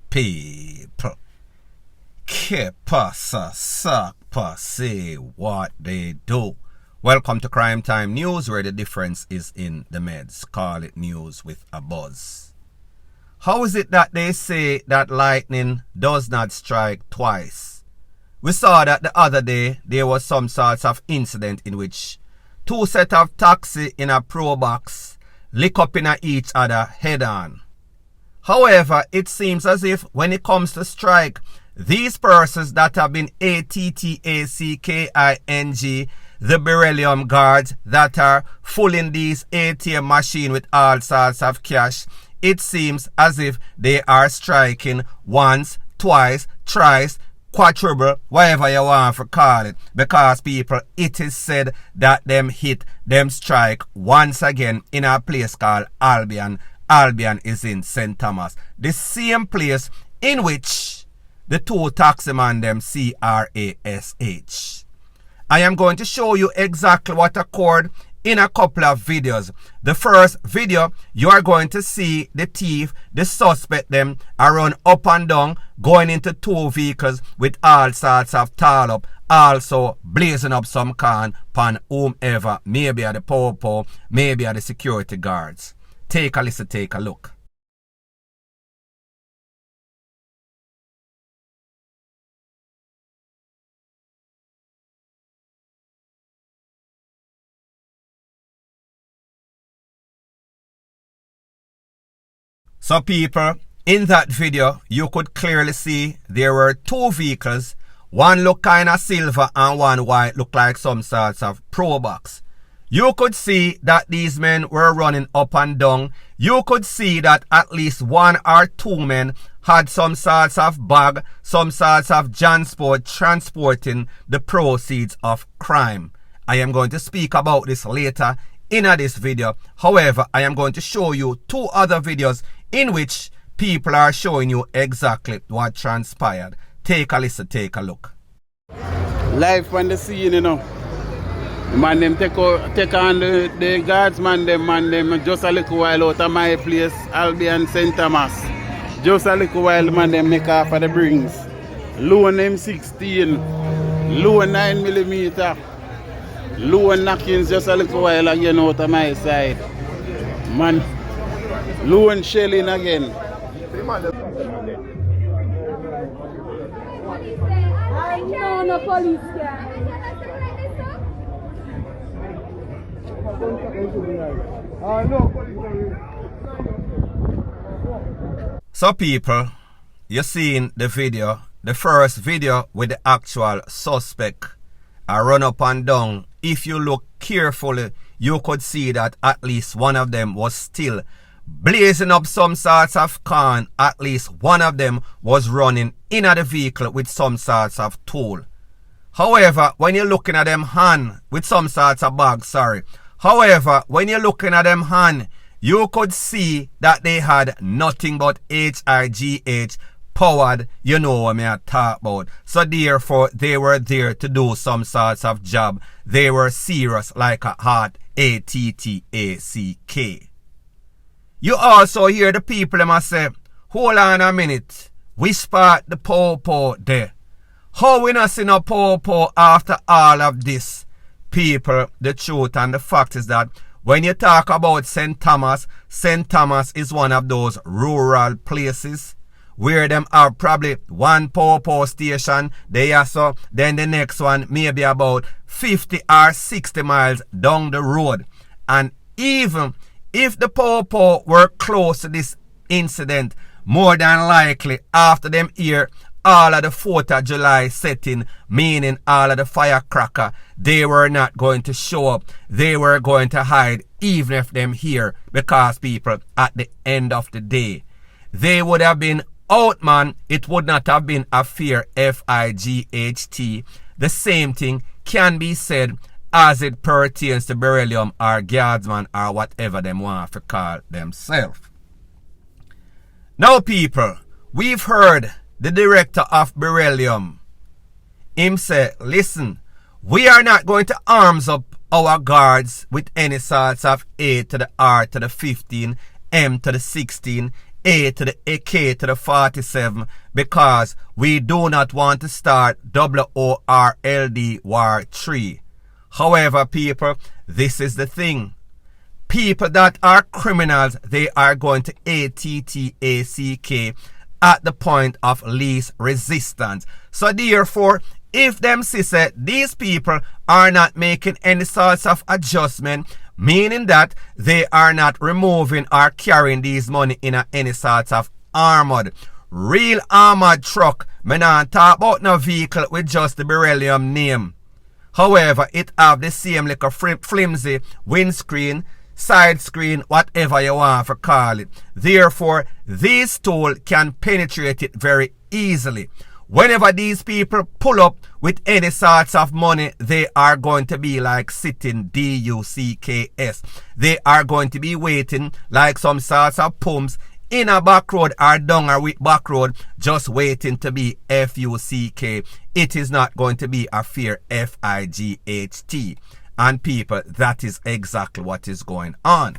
People. Que pasa, suck, say what they do. Welcome to Crime Time News, where the difference is in the meds. Call it news with a buzz. How is it that they say that lightning does not strike twice? We saw that the other day there was some sorts of incident in which two set of taxi in a pro box lick up in each other head on. However, it seems as if when it comes to strike, these persons that have been ATTACKING, the BERYLLIUM guards that are fooling these ATM machine with all sorts of cash, it seems as if they are striking once, twice, thrice, quadruple, whatever you want to call it, because people, it is said that them strike once again in a place called Albion. Albion is in St. Thomas, the same place in which the two taximan them CRASH. I am going to show you exactly what occurred in a couple of videos. The first video, you are going to see the thief, the suspect them, are run up and down, going into two vehicles with all sorts of tall up, also blazing up some can pan whomever, maybe at the popo, maybe at the security guards. Take a listen, take a look. So people, in that video, you could clearly see there were two vehicles. One looked kind of silver and one white, looked like some sorts of pro box. You could see that these men were running up and down. You could see that at least one or two men had some sorts of bag, some sorts of transport transporting the proceeds of crime. I am going to speak about this later in this video. However, I am going to show you two other videos in which people are showing you exactly what transpired. Take a listen, take a look. Live on the scene, you know. Man, them take on the guardsman, them just a little while out of my place, Albion, St. Thomas. Just a little while, man, them make off of the brings. Low M16, low 9mm, low knockings just a little while again out of my side. Man, low and shelling again. No police car. So people, you seen the video, the first video with the actual suspect. I run up and down. If you look carefully, you could see that at least one of them was still blazing up some sorts of can. At least one of them was running in the vehicle with some sorts of tool. However, when you're looking at them hand with some sorts of bag, however, when you're looking at them hand, you could see that they had nothing but HIGH powered, you know what I talk about. So therefore, they were there to do some sorts of job. They were serious like a heart, ATTACK. You also hear the people them say, hold on a minute, we spot the popo there. How we not see no popo after all of this? People, the truth and the fact is that when you talk about St. Thomas is one of those rural places where them are probably one popo station, then the next one maybe about 50 or 60 miles down the road. And even if the popo were close to this incident, more than likely after them here, all of the 4th of July setting, meaning all of the firecracker, they were not going to show up. They were going to hide even if them here, because people, at the end of the day, they would have been out, man. It would not have been a fear, FIGHT. The same thing can be said as it pertains to BERYLLIUM or guardsman or whatever them want to call themselves. Now people, we've heard the director of BERYLLIUM, him say, listen, we are not going to arms up our guards with any sorts of A to the R to the 15 M to the 16, A to the K to the 47, because we do not want to start WORLD-WERY. However, people, this is the thing. People that are criminals, they are going to ATTACK at the point of least resistance. So therefore, if them say these people are not making any sorts of adjustment, meaning that they are not removing or carrying these money in any sort of armored, real armored truck, me not talk about no vehicle with just the Beryllium name. However, it have the same like a flimsy windscreen, side screen, whatever you want to call it. Therefore, this tool can penetrate it very easily. Whenever these people pull up with any sorts of money, they are going to be like sitting DUCKS. They are going to be waiting like some sorts of pumps in a back road or down a back road, just waiting to be FUCK. It is not going to be a fair FIGHT. And people, that is exactly what is going on.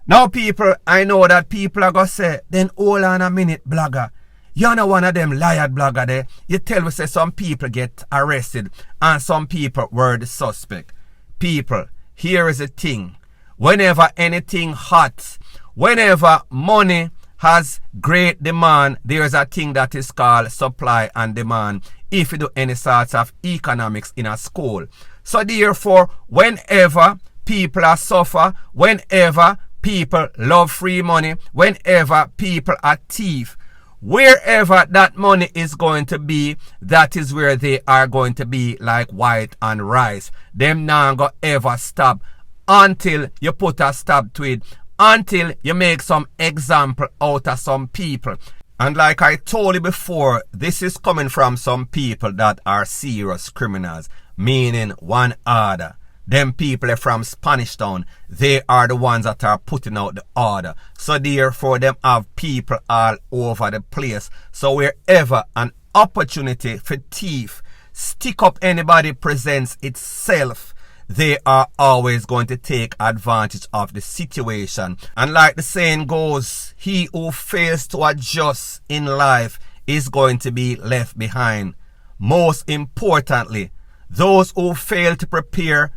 Now people, I know that people are going to say, then hold on a minute, blogger. You're not one of them liar blogger there. You tell me say some people get arrested and some people were the suspect. People, here is the thing. Whenever anything hot, whenever money has great demand, there is a thing that is called supply and demand if you do any sorts of economics in a school. So therefore, whenever people are suffer, whenever people love free money, whenever people are thief, wherever that money is going to be, that is where they are going to be like white and rice. Them not go ever stop until you put a stop to it, until you make some example out of some people. And like I told you before, this is coming from some people that are serious criminals, meaning one order. Them people from Spanish Town, they are the ones that are putting out the order. So therefore, them have people all over the place. So wherever an opportunity for thief stick up anybody presents itself, they are always going to take advantage of the situation. And like the saying goes, he who fails to adjust in life is going to be left behind. Most importantly, those who fail to prepare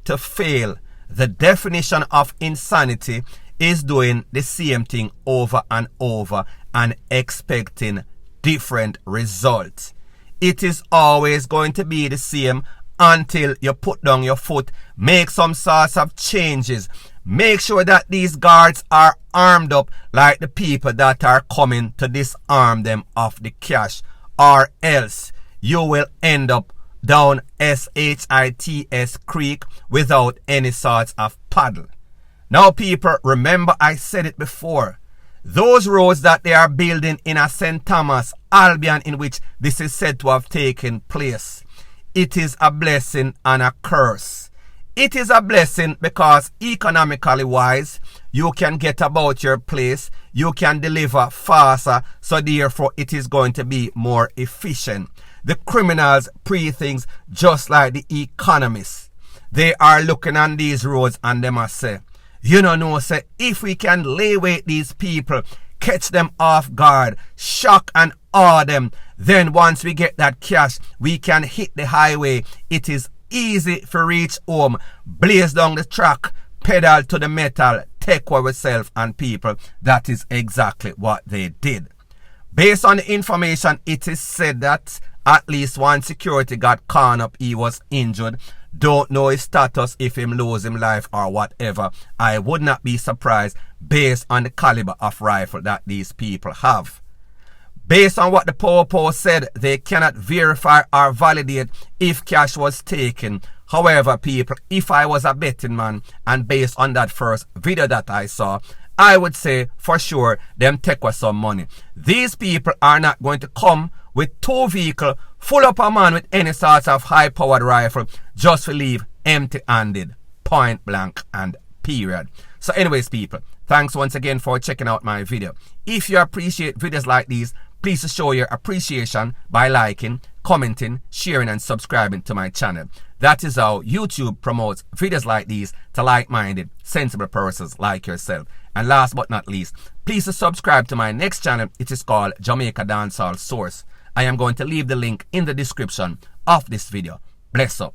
to fail. The definition of insanity is doing the same thing over and over and expecting different results. It is always going to be the same until you put down your foot, make some sorts of changes. Make sure that these guards are armed up like the people that are coming to disarm them of the cash, or else you will end up down SHITS Creek without any sorts of paddle. Now people, remember I said it before. Those roads that they are building in a St. Thomas, Albion, in which this is said to have taken place, it is a blessing and a curse. It is a blessing because economically wise, you can get about your place, you can deliver faster, so therefore it is going to be more efficient. The criminals pre things just like the economists. They are looking on these roads and they must say, you know, say, if we can lay wait these people, catch them off guard, shock and awe them, then once we get that cash, we can hit the highway. It is easy for reach home, blaze down the track, pedal to the metal, take over self and people. That is exactly what they did. Based on the information, it is said that at least one security got caught up, he was injured. Don't know his status, if him lose him life or whatever. I would not be surprised based on the caliber of rifle that these people have. Based on what the POWER-R said, they cannot verify or validate if cash was taken. However, people, if I was a betting man and based on that first video that I saw, I would say for sure them take us some money. These people are not going to come with two vehicles full up a man with any sort of high-powered rifle just to leave empty-handed, point blank and period. So anyways, people, thanks once again for checking out my video. If you appreciate videos like these, please show your appreciation by liking, commenting, sharing and subscribing to my channel. That is how YouTube promotes videos like these to like-minded, sensible persons like yourself. And last but not least, please subscribe to my next channel. It is called Jamaica Dancehall Source. I am going to leave the link in the description of this video. Bless up.